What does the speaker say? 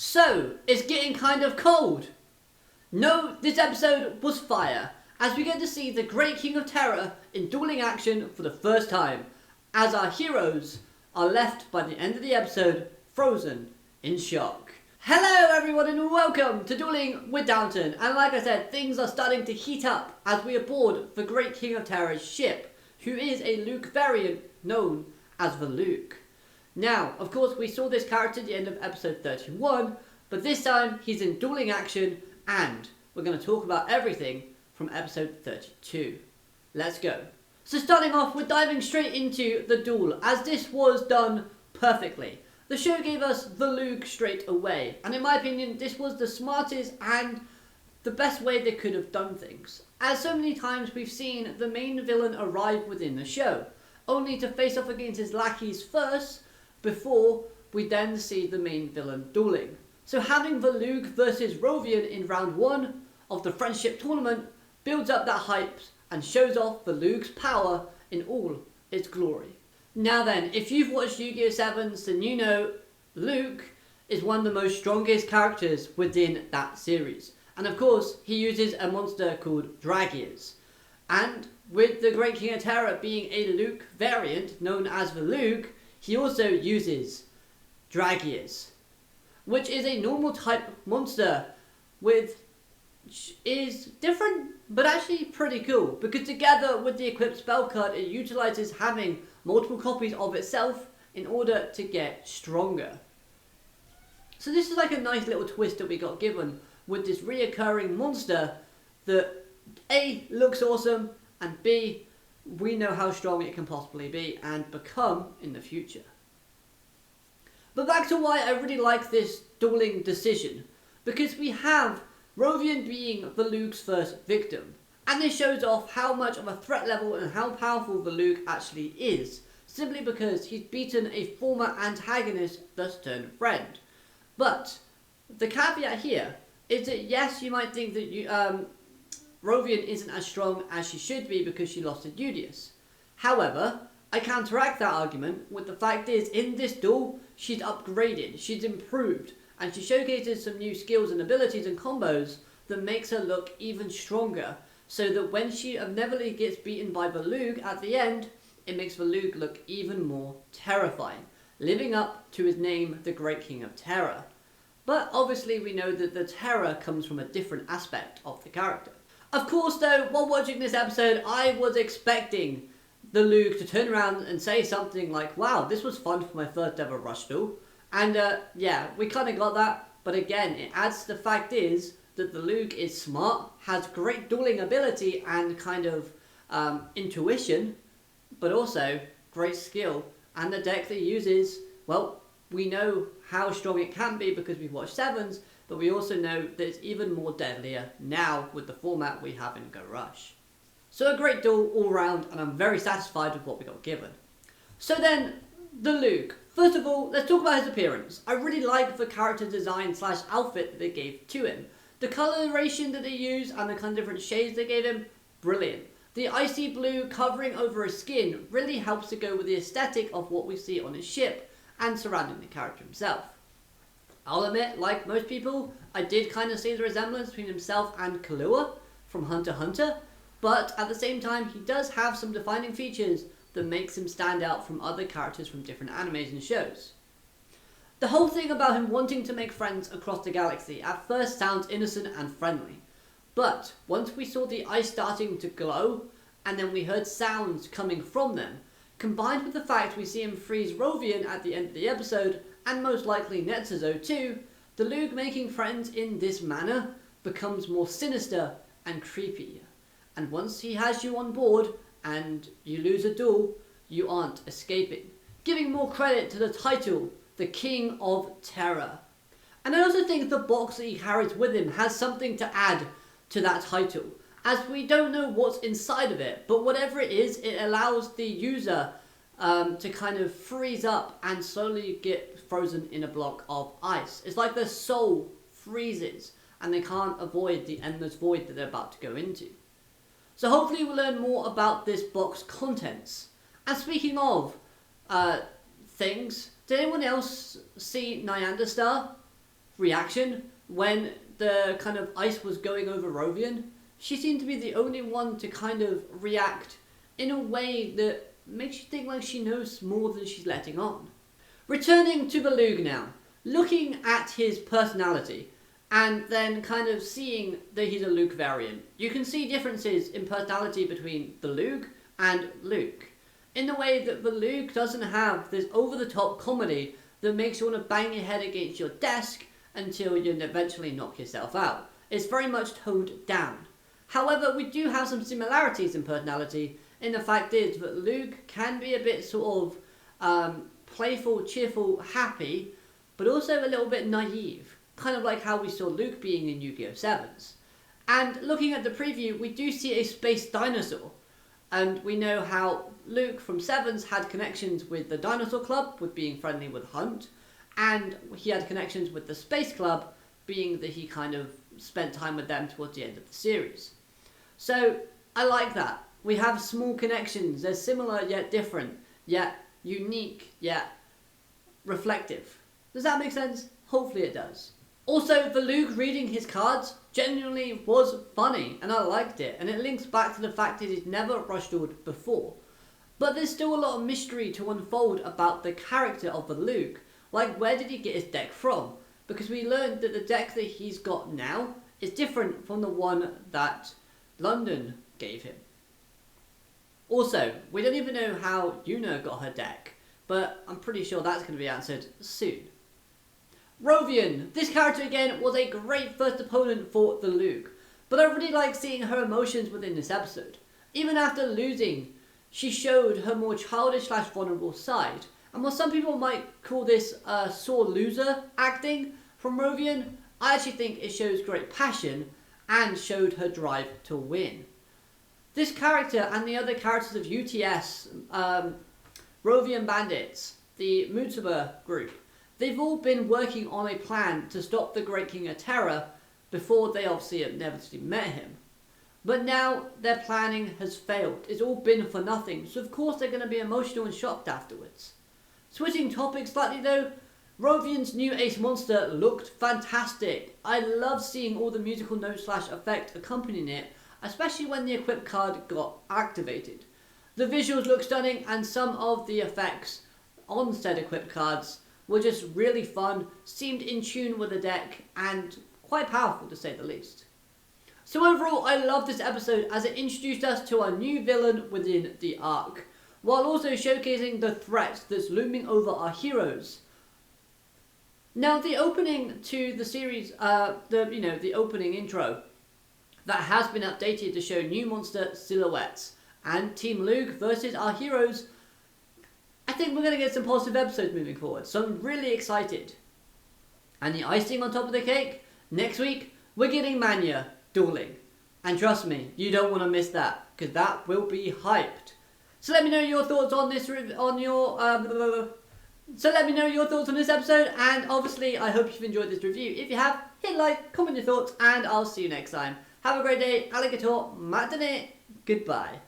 So, it's getting kind of cold. No, this episode was fire, as we get to see the Great King of Terror in dueling action for the first time, as our heroes are left by the end of the episode frozen in shock. Hello everyone and welcome to Dueling with Downton, and like I said, things are starting to heat up as we aboard the Great King of Terror's ship, who is a Luke variant known as the Luke. Now, of course, we saw this character at the end of episode 31, but this time he's in dueling action, and we're going to talk about everything from episode 32. Let's go. So starting off, we're diving straight into the duel, as this was done perfectly. The show gave us the Luke straight away, and in my opinion, this was the smartest and the best way they could have done things. As so many times we've seen the main villain arrive within the show, only to face off against his lackeys first, before we then see the main villain dueling. So having the Luke versus Rovian in round 1 of the friendship tournament builds up that hype and shows off the Luke's power in all its glory. Now then, if you've watched Yu-Gi-Oh! 7s, then you know Luke is one of the most strongest characters within that series. And of course, he uses a monster called Dragias. And with the Great King of Terror being a Luke variant known as the Luke, he also uses Dragias, which is a normal type monster which is different but actually pretty cool, because together with the equipped spell card it utilizes having multiple copies of itself in order to get stronger. So this is like a nice little twist that we got given with this reoccurring monster that A, looks awesome, and B, we know how strong it can possibly be and become in the future. But back to why I really like this dueling decision, because we have Rovian being the Luke's first victim, and this shows off how much of a threat level and how powerful the Luke actually is, simply because he's beaten a former antagonist thus turned friend. But the caveat here is that yes, you might think that Rovian isn't as strong as she should be because she lost to Yugioh. However, I counteract that argument with the fact is, in this duel, she's upgraded, she's improved, and she showcases some new skills and abilities and combos that makes her look even stronger, so that when she inevitably gets beaten by the Luke at the end, it makes the Luke look even more terrifying, living up to his name, the Great King of Terror. But obviously we know that the terror comes from a different aspect of the character. Of course though, while watching this episode, I was expecting the Luke to turn around and say something like, wow, this was fun for my first ever Rush duel. And yeah, we kind of got that, but again, it adds to the fact is that the Luke is smart, has great dueling ability and kind of intuition, but also great skill. And the deck that he uses, well, we know how strong it can be because we've watched 7s, but we also know that it's even more deadlier now with the format we have in Go Rush. So a great duel all round, and I'm very satisfied with what we got given. So then, the Luke. First of all, let's talk about his appearance. I really like the character design / outfit that they gave to him. The coloration that they used and the kind of different shades they gave him, brilliant. The icy blue covering over his skin really helps to go with the aesthetic of what we see on his ship and surrounding the character himself. I'll admit, like most people, I did kind of see the resemblance between himself and Kahlua from Hunter x Hunter, but at the same time he does have some defining features that makes him stand out from other characters from different animes and shows. The whole thing about him wanting to make friends across the galaxy at first sounds innocent and friendly, but once we saw the ice starting to glow and then we heard sounds coming from them, combined with the fact we see him freeze Rovian at the end of the episode, and most likely Netsuzo too, the Luke making friends in this manner becomes more sinister and creepy. And once he has you on board and you lose a duel, you aren't escaping, giving more credit to the title, the King of Terror. And I also think the box that he carries with him has something to add to that title, as we don't know what's inside of it, but whatever it is, it allows the user to kind of freeze up and slowly get frozen in a block of ice. It's like their soul freezes and they can't avoid the endless void that they're about to go into. So hopefully we'll learn more about this box contents. And speaking of things, did anyone else see Nyanderstar? reaction when the kind of ice was going over Rovian. She seemed to be the only one to kind of react in a way that makes you think like she knows more than she's letting on. Returning to Beluga now, looking at his personality and then kind of seeing that he's a Luke variant, you can see differences in personality between Beluga and Luke. In the way that Beluga doesn't have this over-the-top comedy that makes you want to bang your head against your desk until you eventually knock yourself out. It's very much toned down. However, we do have some similarities in personality, in the fact is that Luke can be a bit sort of playful, cheerful, happy, but also a little bit naive. Kind of like how we saw Luke being in Yu-Gi-Oh! 7s. And looking at the preview, we do see a space dinosaur. And we know how Luke from 7s had connections with the Dinosaur Club, with being friendly with Hunt, and he had connections with the Space Club, being that he kind of spent time with them towards the end of the series. So, I like that. We have small connections. They're similar yet different, yet unique, yet reflective. Does that make sense? Hopefully it does. Also, the Luke reading his cards genuinely was funny, and I liked it, and it links back to the fact that he's never rush-dueled before. But there's still a lot of mystery to unfold about the character of the Luke. Like, where did he get his deck from? Because we learned that the deck that he's got now is different from the one that London gave him. Also, we don't even know how Yuna got her deck, but I'm pretty sure that's going to be answered soon. Rovian. This character again was a great first opponent for the Luke, but I really like seeing her emotions within this episode. Even after losing, she showed her more childish / vulnerable side, and while some people might call this sore loser acting from Rovian, I actually think it shows great passion and showed her drive to win. This character and the other characters of UTS, Rovian Bandits, the Mutsuba group, they've all been working on a plan to stop the Great King of Terror before they obviously inevitably met him. But now their planning has failed. It's all been for nothing, so of course they're going to be emotional and shocked afterwards. Switching topics slightly though, Rovian's new ace monster looked fantastic. I love seeing all the musical notes / effect accompanying it, especially when the equip card got activated. The visuals look stunning, and some of the effects on said equip cards were just really fun, seemed in tune with the deck, and quite powerful to say the least. So overall, I love this episode as it introduced us to our new villain within the arc, while also showcasing the threat that's looming over our heroes. Now, the opening to the series, the opening intro, that has been updated to show new monster silhouettes and Team Luke versus our heroes. I think we're going to get some positive episodes moving forward, so I'm really excited. And the icing on top of the cake, next week we're getting Mania Dueling, and trust me, you don't want to miss that, because that will be hyped. So let me know your thoughts on this episode, and obviously I hope you've enjoyed this review. If you have, hit like, comment your thoughts, and I'll see you next time. Have a great day, alligator, matane, goodbye.